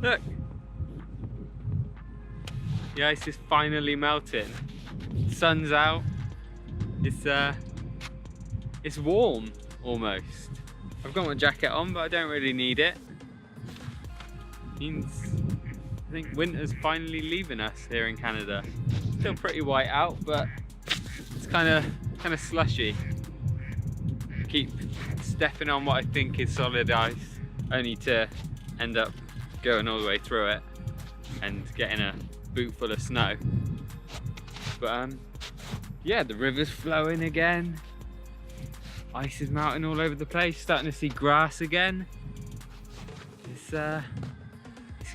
Look, the ice is finally melting. Sun's out. It's warm almost. I've got my jacket on, but I don't really need it. Means I think winter's finally leaving us here in Canada. Still pretty white out, but it's kind of slushy. Keep stepping on what I think is solid ice, only to end up going all the way through it and getting a boot full of snow. But yeah, the river's flowing again. Ice is melting all over the place. Starting to see grass again. It's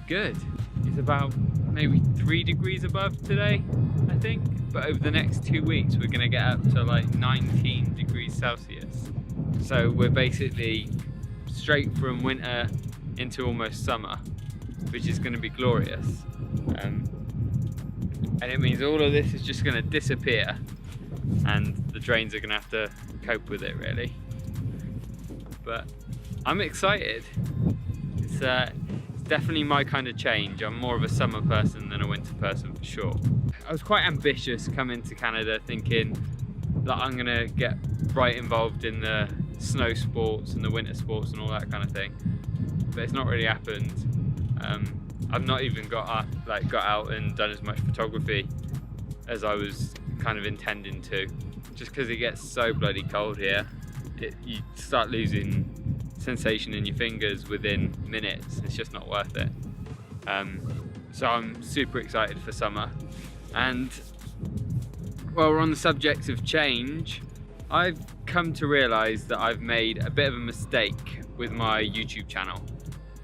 good. It's about maybe 3 degrees above today, I think. But over the next 2 weeks, we're gonna get up to like 19 degrees Celsius. So we're basically straight from winter into almost summer, which is gonna be glorious. And it means all of this is just gonna disappear and the drains are gonna have to cope with it, really. But I'm excited. It's definitely my kind of change. I'm more of a summer person than a winter person for sure. I was quite ambitious coming to Canada thinking that I'm gonna get right involved in the snow sports and the winter sports and all that kind of thing, but it's not really happened. I've not even got out and done as much photography as I was kind of intending to, just because it gets so bloody cold here. You start losing sensation in your fingers within minutes. It's just not worth it. So I'm super excited for summer. And while we're on the subject of change, I've come to realize that I've made a bit of a mistake with my YouTube channel.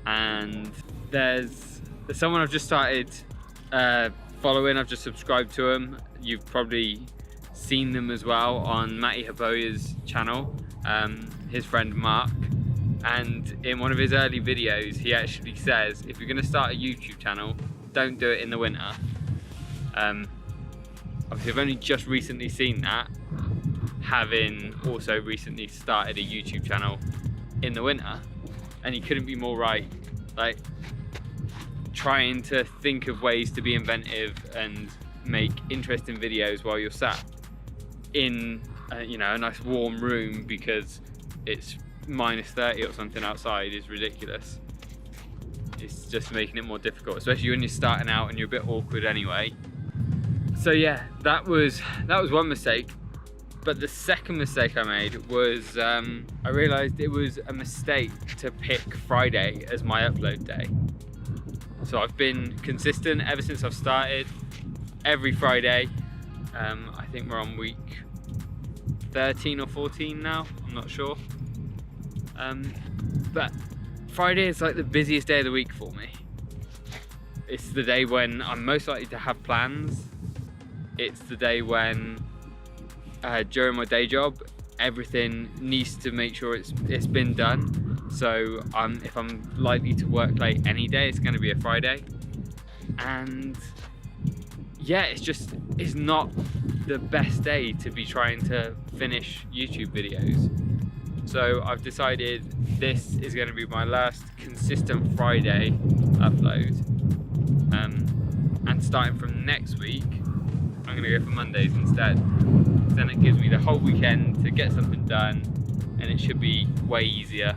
And there's someone I've just started following. I've just subscribed to him. You've probably seen them as well on Matty Haboya's channel, his friend Mark. And in one of his early videos, he actually says, if you're gonna start a YouTube channel, don't do it in the winter. Obviously I've only just recently seen that, having also recently started a YouTube channel in the winter, and he couldn't be more right. Like, trying to think of ways to be inventive and make interesting videos while you're sat in you know, a nice warm room because it's -30 or something outside is ridiculous. It's just making it more difficult, especially when you're starting out and you're a bit awkward anyway. So yeah, that was one mistake. But the second mistake I made was I realized it was a mistake to pick Friday as my upload day. So I've been consistent ever since I've started, every Friday. I think we're on week 13 or 14 now, I'm not sure. But Friday is like the busiest day of the week for me. It's the day when I'm most likely to have plans. It's the day when during my day job, everything needs to make sure it's been done. So if I'm likely to work late any day, it's going to be a Friday. And yeah, it's not the best day to be trying to finish YouTube videos. So I've decided this is going to be my last consistent Friday upload. And starting from next week, I'm going to go for Mondays instead. Then it gives me the whole weekend to get something done, and it should be way easier.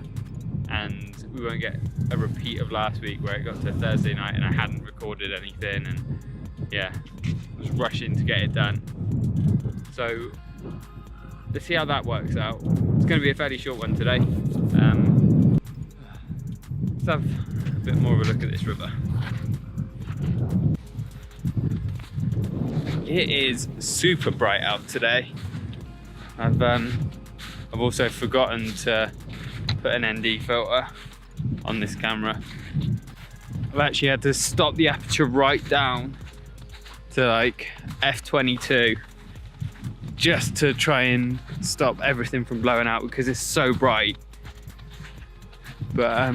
And we won't get a repeat of last week where it got to Thursday night and I hadn't recorded anything, and yeah, I was rushing to get it done. So let's see how that works out. It's going to be a fairly short one today. Let's have a bit more of a look at this river. It is super bright out today. I've also forgotten to put an ND filter on this camera. I've actually had to stop the aperture right down to like f22 just to try and stop everything from blowing out because it's so bright. But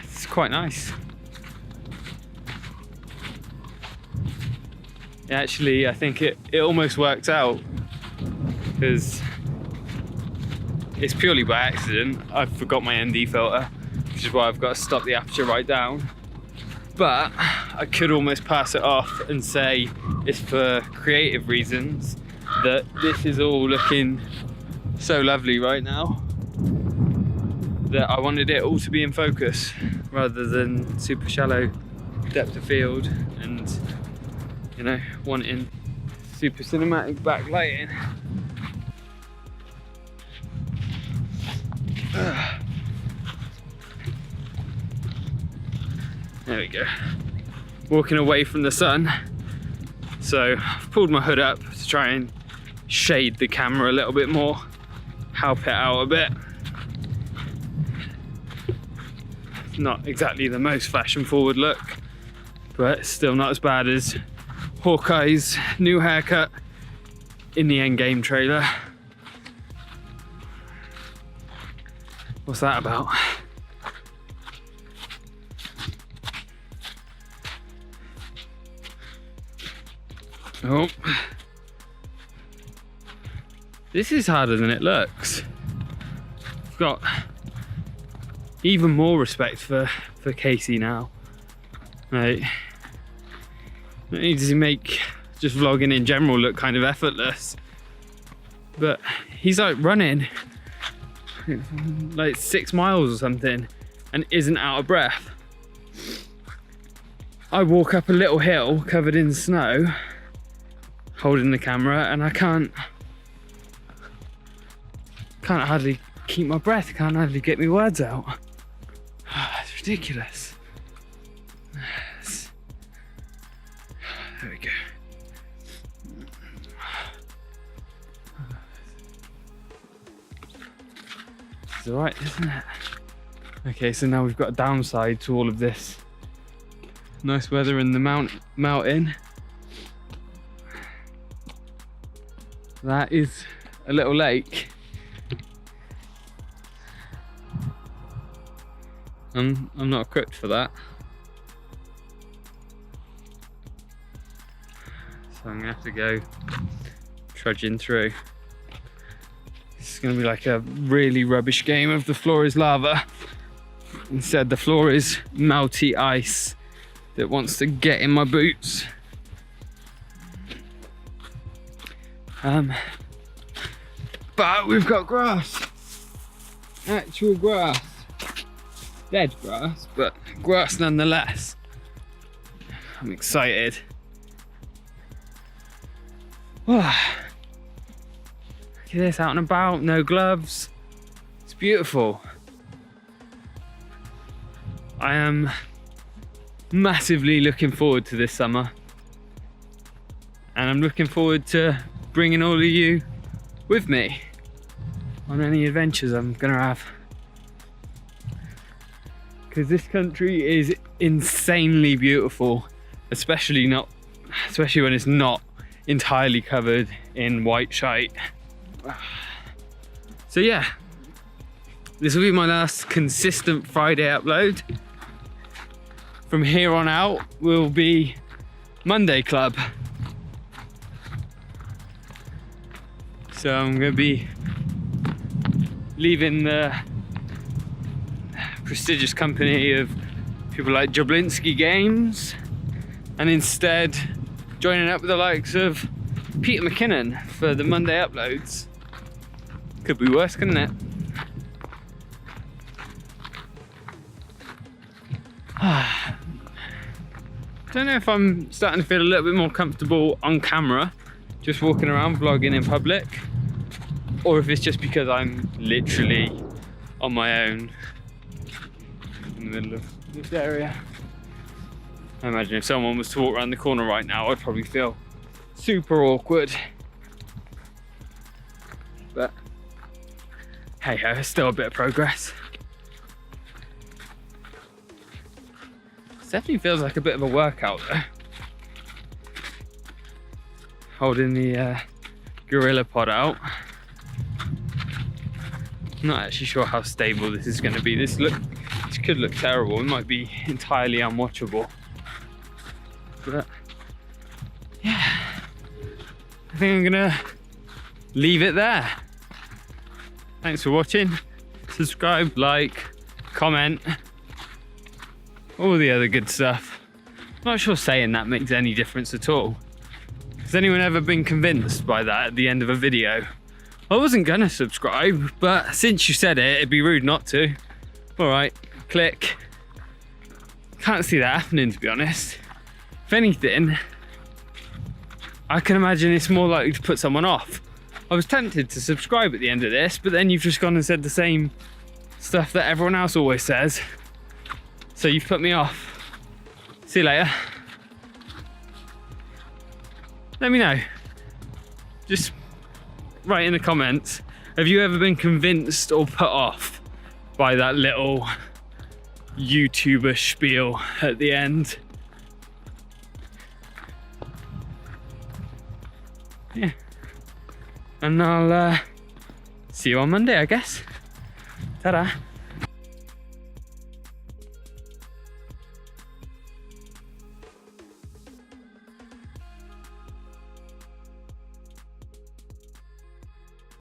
it's quite nice. Actually, I think it almost worked out because it's purely by accident. I forgot my ND filter. which is why I've got to stop the aperture right down. But I could almost pass it off and say it's for creative reasons, that this is all looking so lovely right now that I wanted it all to be in focus rather than super shallow depth of field and, you know, wanting super cinematic backlighting. There we go. Walking away from the sun. So I've pulled my hood up to try and shade the camera a little bit more, help it out a bit. It's not exactly the most fashion forward look, but it's still not as bad as Hawkeye's new haircut in the Endgame trailer. What's that about? Oh, this is harder than it looks. I've got even more respect for Casey now. Right, not only does he make just vlogging in general look kind of effortless, but he's like running like 6 miles or something and isn't out of breath. I walk up a little hill covered in snow holding the camera and I can't hardly keep my breath, can't hardly get my words out. It's ridiculous. There we go. It's alright, isn't it? Okay, so now we've got a downside to all of this nice weather in the mountain. That is a little lake. I'm not equipped for that. So I'm gonna have to go trudging through. This is gonna be like a really rubbish game of the floor is lava. Instead, the floor is melty ice that wants to get in my boots. But we've got grass, actual grass, dead grass, but grass nonetheless. I'm excited. Look at this, out and about, no gloves. It's beautiful. I am massively looking forward to this summer. And I'm looking forward to bringing all of you with me on any adventures I'm gonna have. Because this country is insanely beautiful, especially when it's not entirely covered in white shite. So yeah, this will be my last consistent Friday upload. From here on out will be Monday Club. So I'm going to be leaving the prestigious company of people like Jablinski Games and instead joining up with the likes of Peter McKinnon for the Monday uploads. Could be worse, couldn't it? Don't know if I'm starting to feel a little bit more comfortable on camera, just walking around vlogging in public, or if it's just because I'm literally on my own in the middle of this area. I imagine if someone was to walk around the corner right now, I'd probably feel super awkward. But hey ho, it's still a bit of progress. It definitely feels like a bit of a workout though. Holding the Gorilla Pod out. I'm not actually sure how stable this is going to be. This could look terrible. It might be entirely unwatchable. But yeah, I think I'm gonna leave it there. Thanks for watching. Subscribe, like, comment, all the other good stuff. Not sure saying that makes any difference at all. Has anyone ever been convinced by that at the end of a video? I wasn't gonna subscribe, but since you said it, it'd be rude not to. All right, click. Can't see that happening, to be honest. If anything, I can imagine it's more likely to put someone off. I was tempted to subscribe at the end of this, but then you've just gone and said the same stuff that everyone else always says. So you've put me off. See you later. Let me know. Just write in the comments, have you ever been convinced or put off by that little YouTuber spiel at the end? Yeah. And I'll see you on Monday, I guess. Ta-da.